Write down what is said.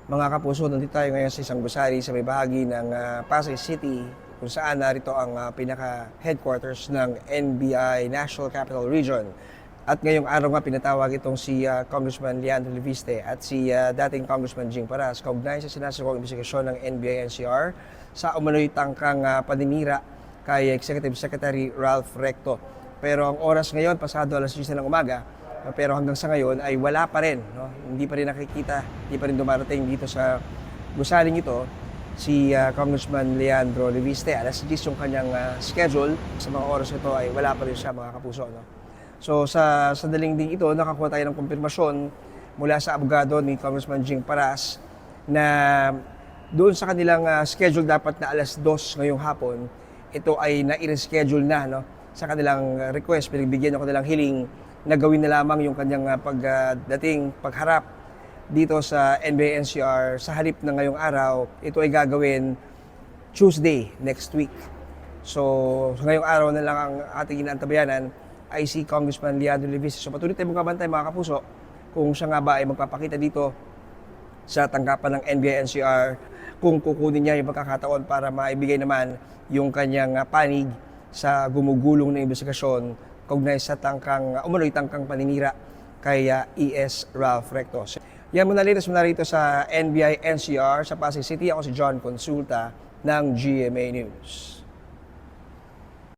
Mga kapuso, nandito tayo ngayon sa isang gusali sa may bahagi ng Pasay City kung saan narito ang pinaka-headquarters ng NBI National Capital Region. At ngayong araw nga pinatawag itong si Congressman Leandro Leviste at si dating Congressman Jing Paras kaugnay sa sinasagawang investigasyon ng NBI NCR sa umano'y tangkang paninira kay Executive Secretary Ralph Recto. Pero ang oras ngayon, pasado alas 10 ng umaga, pero hanggang sa ngayon ay wala pa rin, no? Hindi pa rin nakikita, hindi pa rin dumarating dito sa gusaling ito si Congressman Leandro Leviste. Alas 10 yung kanyang schedule. Sa mga oras ito ay wala pa rin siya, mga kapuso, no? So sa daling din ito, nakakuha tayo ng kumpirmasyon mula sa abogado ni Congressman Jing Paras na doon sa kanilang schedule dapat na alas 2 ngayong hapon, ito ay na-reschedule na, no? Sa kanilang request, pinagbigyan ng kanilang hiling na gawin na lamang yung kanyang pagharap dito sa NBI NCR sa halip na ngayong araw. Ito ay gagawin Tuesday next week. So ngayong araw na lang ang ating inaantabayanan ay si Congressman Leandro Leviste. So patuloy tayong magkabantay, mga kapuso, kung siya nga ba ay magpapakita dito sa tanggapan ng NBI NCR, kung kukunin niya yung pagkakataon para maibigay naman yung kanyang panig sa gumugulong na investigasyon kaugnay sa umano'y tangkang paninira kay ES Ralph Recto. Yan muna latest muna rito sa NBI NCR sa Pasay City. Ako si John Consulta ng GMA News.